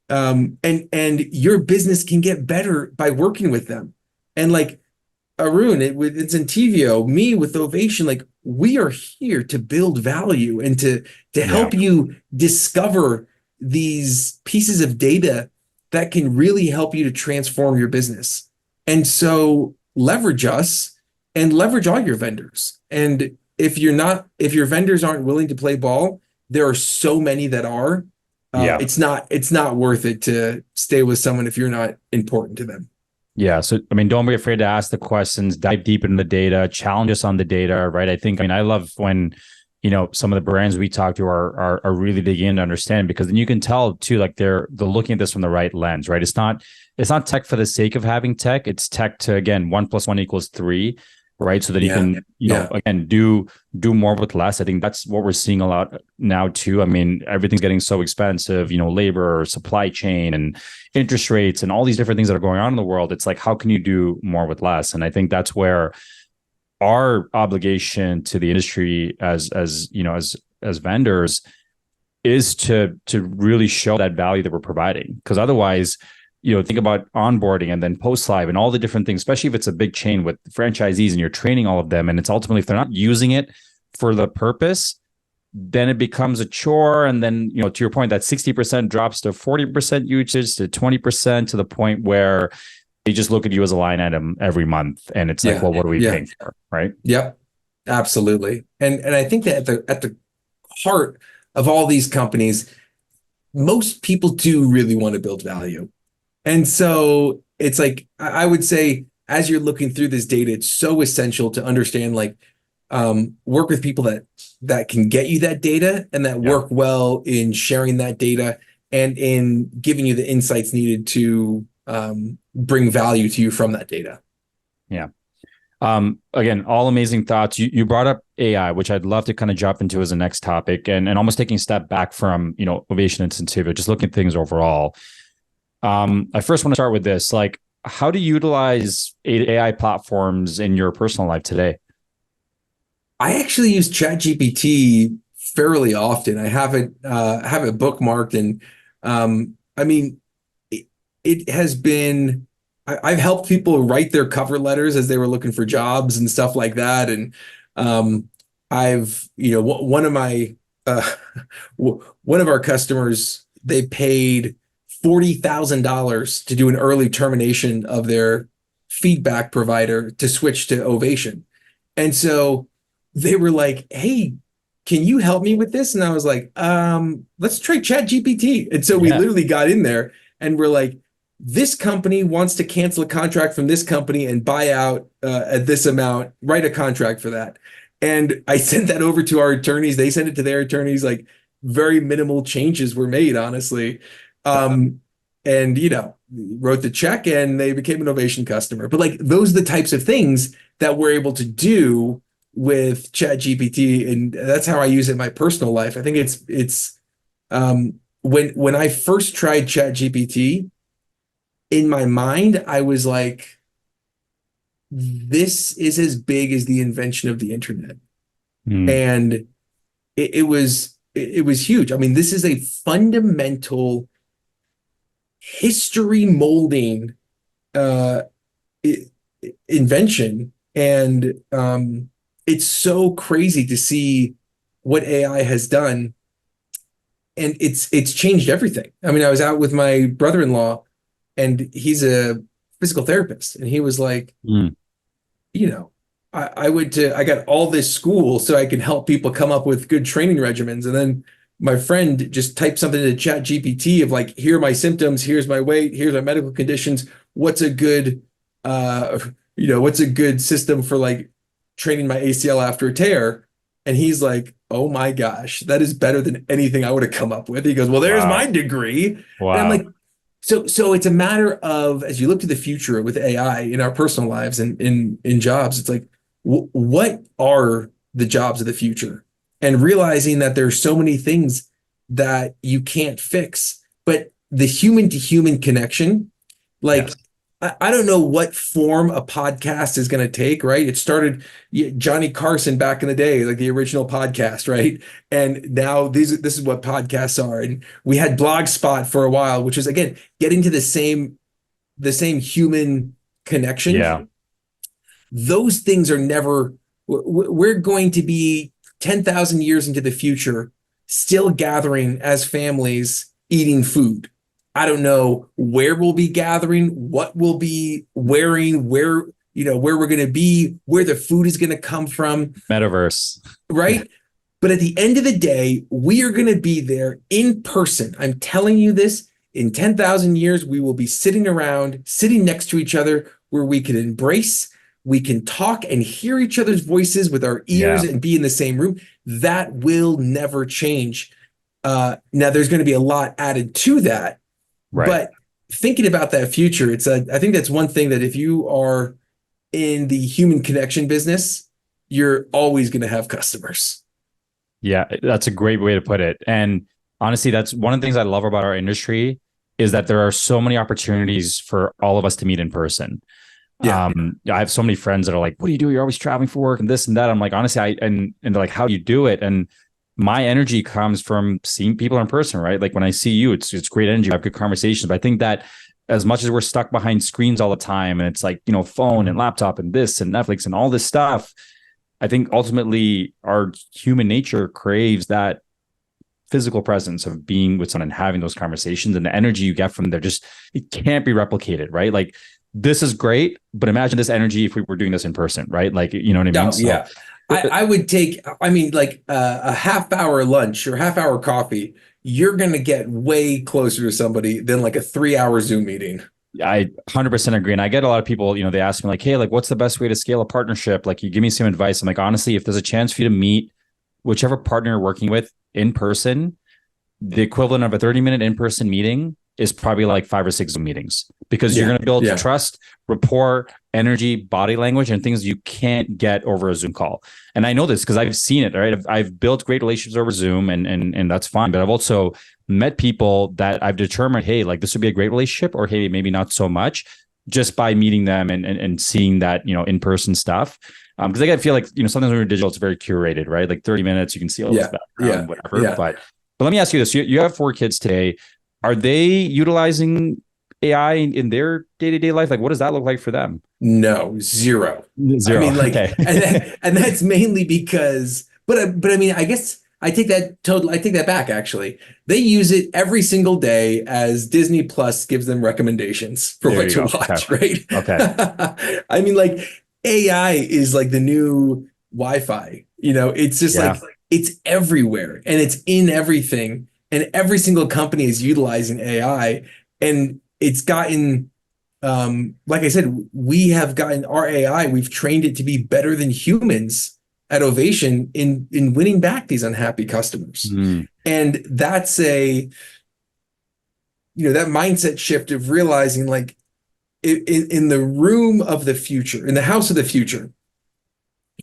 Speaker 2: and your business can get better by working with them. And like Arun, with Incentivio, me with Ovation, like we are here to build value and to help you discover these pieces of data that can really help you to transform your business. And so leverage us and leverage all your vendors. And if your vendors aren't willing to play ball, there are so many that are. It's not worth it to stay with someone if you're not important to them.
Speaker 1: Yeah. So, I mean, don't be afraid to ask the questions, dive deep into the data, challenge us on the data, right? I love when, some of the brands we talk to are really digging in to understand, because then you can tell too, like they're looking at this from the right lens, right? It's not tech for the sake of having tech. It's tech to, again, 1 + 1 = 3, right? So that you can, again, do more with less. I think that's what we're seeing a lot now too. I mean, everything's getting so expensive, labor, supply chain, and interest rates, and all these different things that are going on in the world. It's like, how can you do more with less? And I think that's where our obligation to the industry as vendors is to really show that value that we're providing. Because otherwise, think about onboarding and then post live and all the different things, especially if it's a big chain with franchisees and you're training all of them. And it's ultimately, if they're not using it for the purpose, then it becomes a chore. And then, to your point, that 60% drops to 40% usage to 20%, to the point where they just look at you as a line item every month. And it's like, well, what are we paying for? Right.
Speaker 2: Yep. Absolutely. And I think that at the heart of all these companies, most people do really want to build value. And so it's like I would say as you're looking through this data, it's so essential to understand like work with people that can get you that data and that
Speaker 1: Yeah.
Speaker 2: work well in sharing that data and in giving you the insights needed to bring value to you from that data.
Speaker 1: Yeah. Again, all amazing thoughts. You brought up AI, which I'd love to kind of jump into as the next topic, and almost taking a step back from, Ovation and Incentivio, just looking at things overall. I first want to start with this, like, how do you utilize AI platforms in your personal life today?
Speaker 2: I actually use ChatGPT fairly often. I have it bookmarked, and I mean, it has been. I've helped people write their cover letters as they were looking for jobs and stuff like that. And one of my uh, one of our customers, they paid $40,000 to do an early termination of their feedback provider to switch to Ovation. And so they were like, "Hey, can you help me with this?" And I was like, let's try Chat GPT. And so we
Speaker 1: Yeah.
Speaker 2: literally got in there and we're like, this company wants to cancel a contract from this company and buy out at this amount, write a contract for that. And I sent that over to our attorneys. They sent it to their attorneys. Like very minimal changes were made, honestly. Um, and, wrote the check and they became an Ovation customer. But like those are the types of things that we're able to do with Chat GPT. And that's how I use it in my personal life. I think when I first tried Chat GPT, in my mind, I was like, this is as big as the invention of the internet.
Speaker 1: Mm.
Speaker 2: And it was huge. I mean, this is a fundamental history molding uh, invention. And it's so crazy to see what AI has done. And it's changed everything. I mean, I was out with my brother-in-law and he's a physical therapist. And he was like,
Speaker 1: Mm.
Speaker 2: I got all this school so I can help people come up with good training regimens. And then my friend just typed something into Chat GPT of like, here are my symptoms, here's my weight, here's my medical conditions. Uh, what's a good system for like training my ACL after a tear? And he's like, oh my gosh, that is better than anything I would have come up with. He goes, well, there's my
Speaker 1: Wow.
Speaker 2: degree. And I'm
Speaker 1: Wow.
Speaker 2: like, so it's a matter of as you look to the future with AI in our personal lives and in jobs, it's like what are the jobs of the future? And realizing that there's so many things that you can't fix, but the human to human connection, like
Speaker 1: Yes.
Speaker 2: I don't know what form a podcast is going to take, right? It started Johnny Carson back in the day, like the original podcast, right? And now this is what podcasts are. And we had Blogspot for a while, which is again getting to the same human
Speaker 1: Yeah.
Speaker 2: connection. Those things are never. We're going to be 10,000 years into the future, still gathering as families, eating food. I don't know where we'll be gathering, what we'll be wearing, where we're going to be, where the food is going to come from,
Speaker 1: Metaverse. Yeah.
Speaker 2: right? But at the end of the day, we are going to be there in person. I'm telling you this, in 10,000 years, we will be sitting around, sitting next to each other where we can embrace, we can talk and hear each other's voices with our ears
Speaker 1: Yeah.
Speaker 2: and be in the same room. That will never change. Now, there's going to be a lot added to that,
Speaker 1: Right.
Speaker 2: but thinking about that future, I think that's one thing that if you are in the human connection business, you're always going to have customers.
Speaker 1: Yeah, that's a great way to put it. And honestly, that's one of the things I love about our industry is that there are so many opportunities for all of us to meet in person.
Speaker 2: Yeah.
Speaker 1: I have so many friends that are like, "What do you do? You're always traveling for work and this and that." I'm like, honestly, and they're like, "How do you do it?" And my energy comes from seeing people in person, right? Like when I see you, it's great energy. I have good conversations. But I think that as much as we're stuck behind screens all the time, and it's like phone and laptop and this and Netflix and all this stuff, I think ultimately our human nature craves that physical presence of being with someone and having those conversations, and the energy you get from there just it can't be replicated, right? Like this is great, but imagine this energy if we were doing this in person, right? Like, you know what I mean?
Speaker 2: Oh,
Speaker 1: So
Speaker 2: yeah. I would take, I mean, like a half hour lunch or half hour coffee, you're going to get way closer to somebody than like a 3 hour Zoom meeting.
Speaker 1: I 100% agree. And I get a lot of people, they ask me like, hey, like, what's the best way to scale a partnership? Like, you give me some advice. I'm like, honestly, if there's a chance for you to meet whichever partner you're working with in person, the equivalent of a 30-minute in-person meeting is probably like 5 or 6 Zoom meetings, because you're going to build trust, rapport, energy, body language, and things you can't get over a Zoom call. And I know this because I've seen it, right? I've built great relationships over Zoom, and that's fine. But I've also met people that I've determined, hey, like this would be a great relationship, or hey, maybe not so much, just by meeting them and seeing that, in-person stuff. Because I feel like, sometimes when you're digital, it's very curated, right? Like 30 minutes, you can see all this background, whatever.
Speaker 2: Yeah.
Speaker 1: But let me ask you this. You have 4 kids today. Are they utilizing AI in their day-to-day life? Like, what does that look like for them?
Speaker 2: No, zero.
Speaker 1: Zero.
Speaker 2: I mean, like,
Speaker 1: okay.
Speaker 2: and that's mainly because, but I mean, I guess I take that back, actually. They use it every single day as Disney Plus gives them recommendations for what to watch, right?
Speaker 1: Okay.
Speaker 2: I mean, like, AI is like the new Wi-Fi. It's just like, it's everywhere and it's in everything. And every single company is utilizing AI. And it's gotten, like I said, we have gotten our AI, we've trained it to be better than humans at Ovation in winning back these unhappy customers. And that's that mindset shift of realizing, like, in the room of the future, in the house of the future,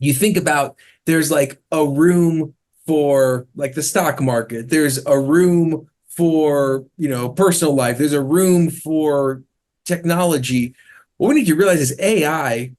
Speaker 2: you think about, there's like a room for like the stock market, there's a room for personal life, there's a room for technology. What we need to realize is AI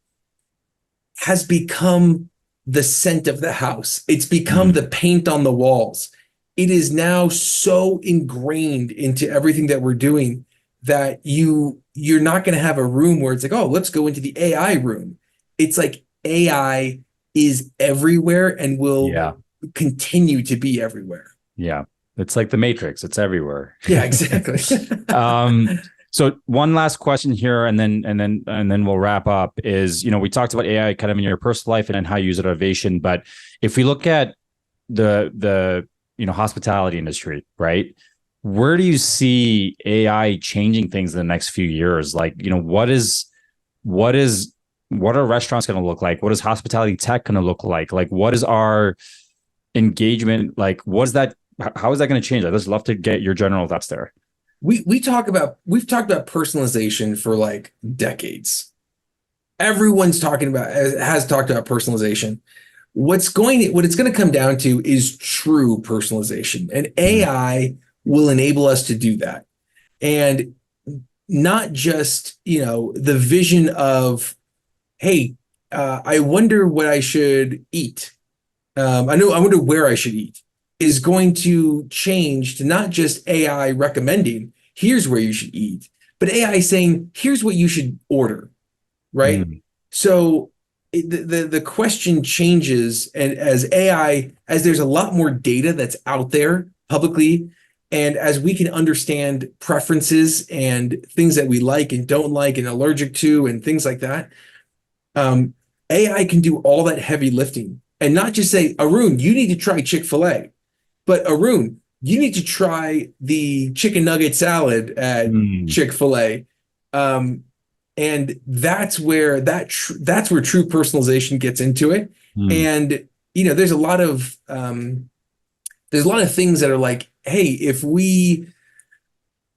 Speaker 2: has become the scent of the house. It's become the paint on the walls. It is now so ingrained into everything that we're doing that you're not going to have a room where it's like, oh, let's go into the AI room. It's like AI is everywhere and will continue to be everywhere.
Speaker 1: Yeah. It's like the Matrix. It's everywhere.
Speaker 2: Yeah, exactly.
Speaker 1: So one last question here, and then we'll wrap up. Is, we talked about AI kind of in your personal life and then how you use it at Ovation, but if we look at the hospitality industry, right? Where do you see AI changing things in the next few years? Like, what are restaurants going to look like? What is hospitality tech going to look like? Like, what is our engagement? Like, how is that going to change? I'd just love to get your general thoughts there.
Speaker 2: We've talked about personalization for like decades. Everyone's has talked about personalization. What it's going to come down to is true personalization, and AI will enable us to do that. And not just, the vision of, hey, I wonder what I should eat. I wonder where I should eat, is going to change to not just AI recommending, here's where you should eat, but AI saying, here's what you should order, right? So the question changes, and as there's a lot more data that's out there publicly, and as we can understand preferences and things that we like and don't like and allergic to and things like that, AI can do all that heavy lifting and not just say, Arun, you need to try Chick-fil-A, but Arun, you need to try the chicken nugget salad at Chick-fil-A. And that's where true personalization gets into it. And there's a lot of things that are like, hey, if we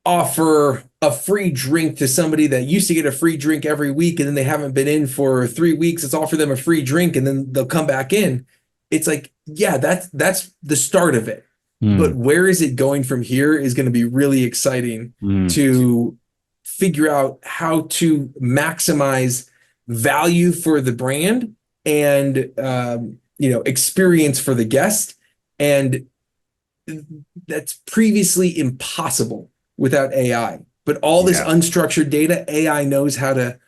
Speaker 2: offer a free drink to somebody that used to get a free drink every week and then they haven't been in for 3 weeks, let's offer them a free drink and then they'll come back in. It's like, yeah, that's the start of it. But where is it going from here is going to be really exciting to figure out how to maximize value for the brand and experience for the guest. And that's previously impossible without AI. But all this unstructured data, AI knows how to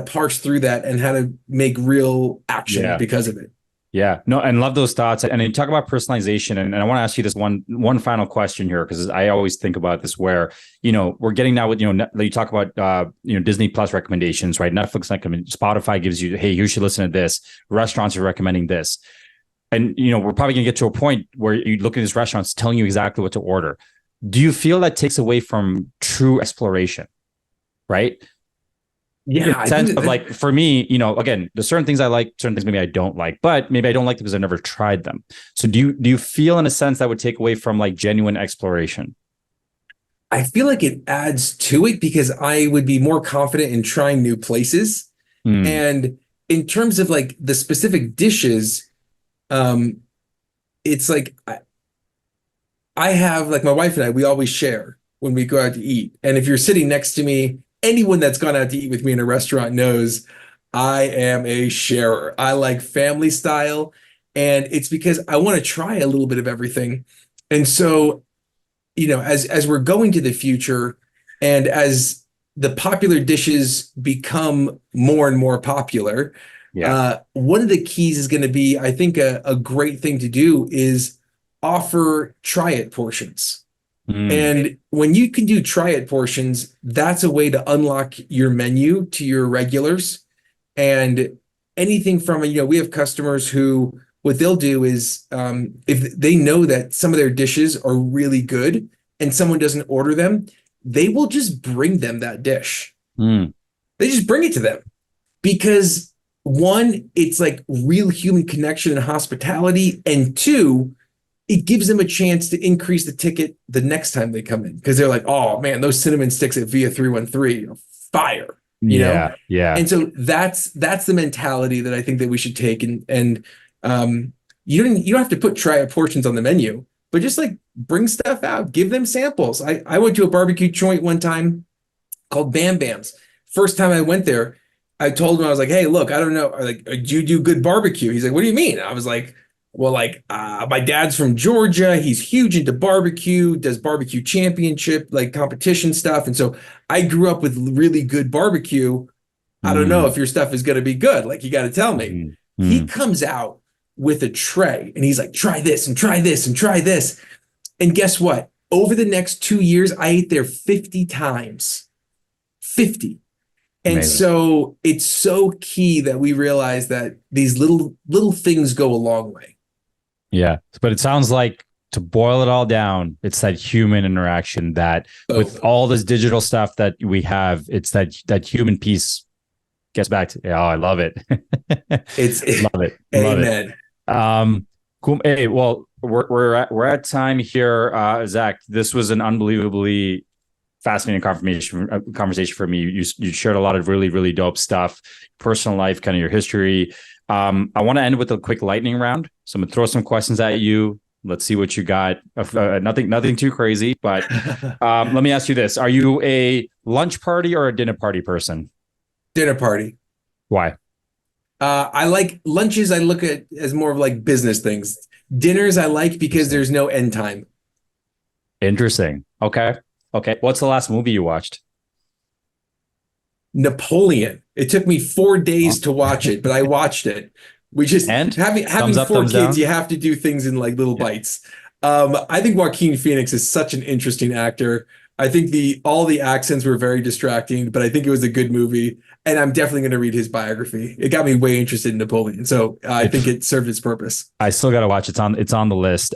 Speaker 2: parse through that and how to make real action because of it.
Speaker 1: Yeah, no, and love those thoughts. And you talk about personalization, and I want to ask you this one final question here, because I always think about this, where we're getting now with you talk about Disney Plus recommendations, right? Netflix Spotify gives you, hey, you should listen to this. Restaurants are recommending this, and we're probably gonna get to a point where you look at these restaurants telling you exactly what to order. Do you feel that takes away from true exploration, right? In
Speaker 2: Yeah,
Speaker 1: the
Speaker 2: I
Speaker 1: sense
Speaker 2: think
Speaker 1: of, like, for me, again, there's certain things I like, certain things maybe I don't like, but maybe I don't like them because I've never tried them. So do you feel in a sense that would take away from like genuine exploration?
Speaker 2: I feel like it adds to it because I would be more confident in trying new places.
Speaker 1: Mm,
Speaker 2: And in terms of like the specific dishes, um, it's like I have like my wife and I, we always share when we go out to eat. And if you're sitting next to me, anyone that's gone out to eat with me in a restaurant knows I am a sharer. I like family style. And it's because I want to try a little bit of everything. And so, as we're going to the future and as the popular dishes become more and more popular,
Speaker 1: yeah.
Speaker 2: one of the keys is going to be, I think, a great thing to do is offer try it portions.
Speaker 1: Mm,
Speaker 2: And when you can do try it portions, that's a way to unlock your menu to your regulars. And anything from, we have customers who, what they'll do is, if they know that some of their dishes are really good and someone doesn't order them, they will just bring them that dish.
Speaker 1: mm,
Speaker 2: They just bring it to them because one, it's like real human connection and hospitality. And two, it gives them a chance to increase the ticket the next time they come in because they're like, oh man, those cinnamon sticks at Via 313 are fire, you know?
Speaker 1: yeah, yeah.
Speaker 2: And so that's the mentality that I think that we should take. And you don't have to put try portions on the menu, but just like bring stuff out, give them samples. I went to a barbecue joint one time called Bam Bam's. First time I went there, I told him, I was like, hey, look, I don't know, like, do you do good barbecue? He's like, what do you mean? I was like, well, like, my dad's from Georgia. He's huge into barbecue, does barbecue championship, like competition stuff. And so I grew up with really good barbecue. I don't know
Speaker 1: Mm,
Speaker 2: if your stuff is going to be good. Like, you got to tell me.
Speaker 1: mm,
Speaker 2: He
Speaker 1: mm.
Speaker 2: comes out with a tray and he's like, try this and try this and try this. And guess what? Over the next 2 years, I ate there 50 times. 50. And
Speaker 1: Amazing.
Speaker 2: so it's so key that we realize that these little things go a long way.
Speaker 1: Yeah, but it sounds like, to boil it all down, it's that human interaction that,
Speaker 2: So
Speaker 1: with all this digital stuff that we have, it's that human piece gets back to. Oh, I love it.
Speaker 2: it's
Speaker 1: Love it. Love it.
Speaker 2: amen.
Speaker 1: Cool. Hey, well, we're at time here, Zach. This was an unbelievably fascinating conversation for me. You shared a lot of really, really dope stuff, personal life, kind of your history. I want to end with a quick lightning round. So I'm gonna throw some questions at you. Let's see what you got. Nothing too crazy, but let me ask you this: are you a lunch party or a dinner party person?
Speaker 2: Dinner party.
Speaker 1: Why?
Speaker 2: I like lunches. I look at as more of like business things. Dinners I like because
Speaker 1: Interesting.
Speaker 2: there's no end time.
Speaker 1: Interesting. Okay. Okay. What's the last movie you watched?
Speaker 2: Napoleon. It took me 4 days to watch it, but I watched it. We just
Speaker 1: And
Speaker 2: having
Speaker 1: thumbs up,
Speaker 2: four
Speaker 1: thumbs
Speaker 2: kids,
Speaker 1: down.
Speaker 2: you have to do things in like little
Speaker 1: Yeah.
Speaker 2: bites. I think Joaquin Phoenix is such an interesting actor. I think the all the accents were very distracting, but I think it was a good movie, and I'm definitely going to read his biography. It got me way interested in Napoleon, so I
Speaker 1: It,
Speaker 2: think it served its purpose.
Speaker 1: I still got to watch. It's on the list.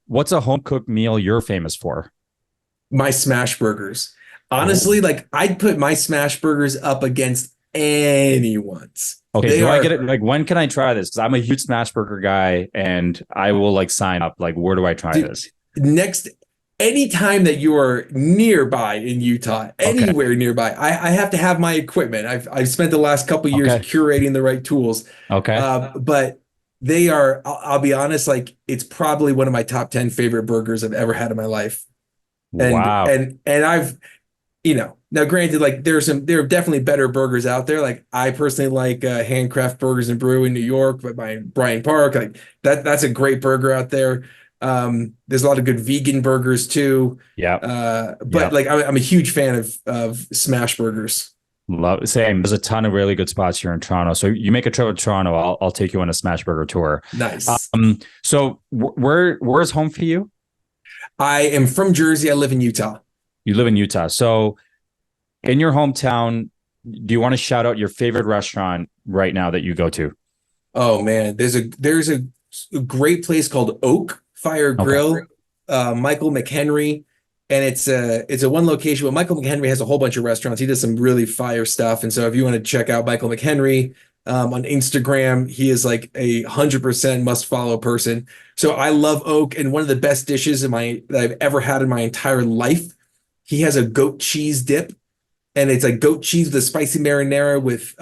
Speaker 1: What's a home cooked meal you're famous for?
Speaker 2: My smash burgers.
Speaker 1: Oh.
Speaker 2: Honestly, like I'd put my smash burgers up against anyone's.
Speaker 1: Okay,
Speaker 2: They
Speaker 1: do I get
Speaker 2: are
Speaker 1: it? Like, when can I try this? Because I'm a huge smash burger guy, and I will like sign up. Like, where do I try
Speaker 2: dude,
Speaker 1: this?
Speaker 2: next anytime that you are nearby in Utah,
Speaker 1: Okay.
Speaker 2: anywhere nearby, I have to have my equipment. I've spent the last couple of years
Speaker 1: Okay.
Speaker 2: curating the right tools.
Speaker 1: Okay.
Speaker 2: But they are, I'll be honest, like it's probably one of my top 10 favorite burgers I've ever had in my life. And
Speaker 1: Wow.
Speaker 2: and I've now granted, like there are definitely better burgers out there. Like I personally like Handcraft Burgers and Brew in New York, but by Bryant Park, like that's a great burger out there. There's a lot of good vegan burgers too.
Speaker 1: Yep.
Speaker 2: But
Speaker 1: Yep.
Speaker 2: like I'm a huge fan of smash burgers.
Speaker 1: Love same. There's a ton of really good spots here in Toronto. So you make a trip to Toronto, I'll take you on a smash burger tour.
Speaker 2: Nice.
Speaker 1: So where's home for you?
Speaker 2: I am from Jersey. I live in Utah.
Speaker 1: You live in Utah. So in your hometown, do you want to shout out your favorite restaurant right now that you go to?
Speaker 2: Oh man, there's a great place called Oak Fire Grill, Michael McHenry, and it's a one location. But Michael McHenry has a whole bunch of restaurants. He does some really fire stuff. And so if you want to check out Michael McHenry on Instagram, he is like 100% must follow person. So I love Oak, and one of the best dishes that I've ever had in my entire life. He has a goat cheese dip, and it's like goat cheese with a spicy marinara with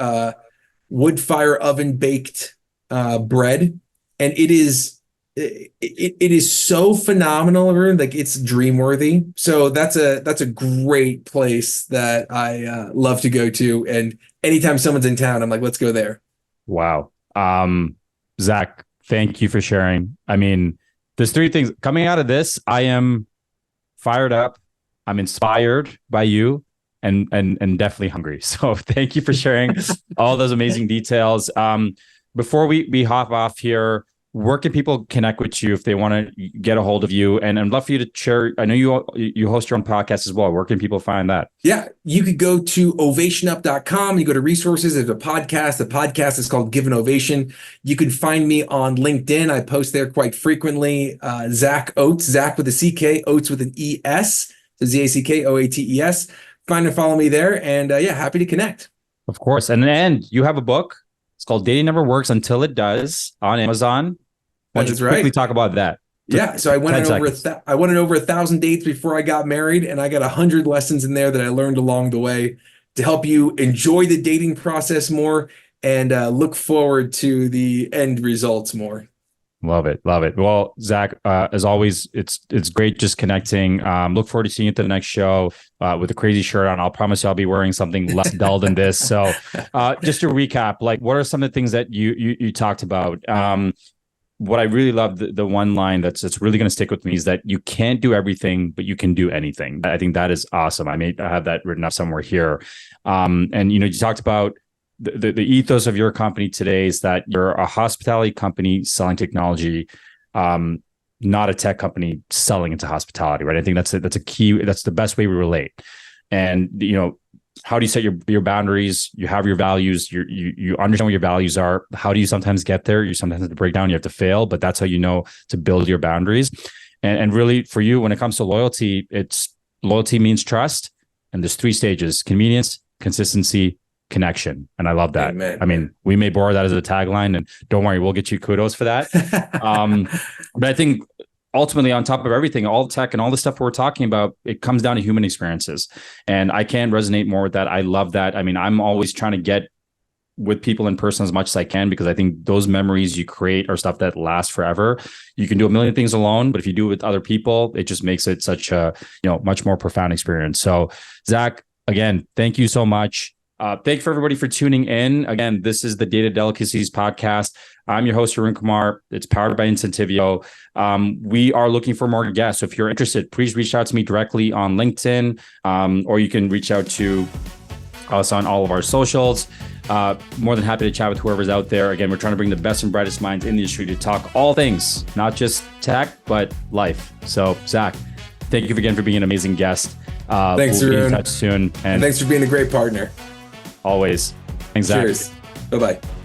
Speaker 2: wood fire oven baked bread, and it is so phenomenal, Arun. Like it's dream worthy. So that's a great place that I love to go to, and anytime someone's in town, I'm like, let's go there.
Speaker 1: Wow. Zack, thank you for sharing. I mean, there's three things coming out of this. I am fired up. I'm inspired by you, and definitely hungry. So thank you for sharing all those amazing details. Before we hop off here, where can people connect with you if they want to get a hold of you? And I'd love for you to share. I know you host your own podcast as well. Where can people find that?
Speaker 2: Yeah, you could go to ovationup.com. You go to resources. There's a podcast. The podcast is called Give an Ovation. You can find me on LinkedIn. I post there quite frequently. Zack Oates, Zack with a CK, Oates with an ES. So ZACKOATES. Find and follow me there. And yeah, happy to connect.
Speaker 1: Of course. And you have a book. It's called Dating Never Works Until It Does on Amazon. Why don't you quickly talk about that?
Speaker 2: Yeah. So I went in over 1,000 dates before I got married, and I got 100 lessons in there that I learned along the way to help you enjoy the dating process more and look forward to the end results more.
Speaker 1: Love it. Love it. Well, Zack, as always, it's great just connecting. Look forward to seeing you at the next show with a crazy shirt on. I'll promise you I'll be wearing something less dull than this. So just to recap, like what are some of the things that you talked about? What I really love, the one line that's really going to stick with me is that you can't do everything, but you can do anything. I think that is awesome. I have that written up somewhere here. And you talked about the ethos of your company today is that you're a hospitality company selling technology, not a tech company selling into hospitality, right? I think that's a key. That's the best way we relate. And how do you set your boundaries? You have your values. You understand what your values are. How do you sometimes get there? You sometimes have to break down. You have to fail, but that's how you know to build your boundaries. And really, for you, when it comes to loyalty, loyalty means trust. And there's 3 stages: convenience, consistency, connection. And I love that.
Speaker 2: Amen.
Speaker 1: I mean, we may borrow that as a tagline, and don't worry, we'll get you kudos for that. But I think ultimately, on top of everything, all tech and all the stuff we're talking about, it comes down to human experiences. And I can't resonate more with that. I love that. I mean, I'm always trying to get with people in person as much as I can, because I think those memories you create are stuff that lasts forever. You can do a million things alone, but if you do it with other people, it just makes it such a, much more profound experience. So Zack, again, thank you so much. Thank you for everybody for tuning in. Again, this is the Data Delicacies podcast. I'm your host, Arun Kumar. It's powered by Incentivio. We are looking for more guests. So if you're interested, please reach out to me directly on LinkedIn, or you can reach out to us on all of our socials. More than happy to chat with whoever's out there. Again, we're trying to bring the best and brightest minds in the industry to talk all things, not just tech, but life. So Zack, thank you again for being an amazing guest.
Speaker 2: Thanks,
Speaker 1: we'll
Speaker 2: Arun.
Speaker 1: be in touch soon.
Speaker 2: And thanks for being a great partner.
Speaker 1: Always. Thanks, Zack.
Speaker 2: Cheers. Bye-bye.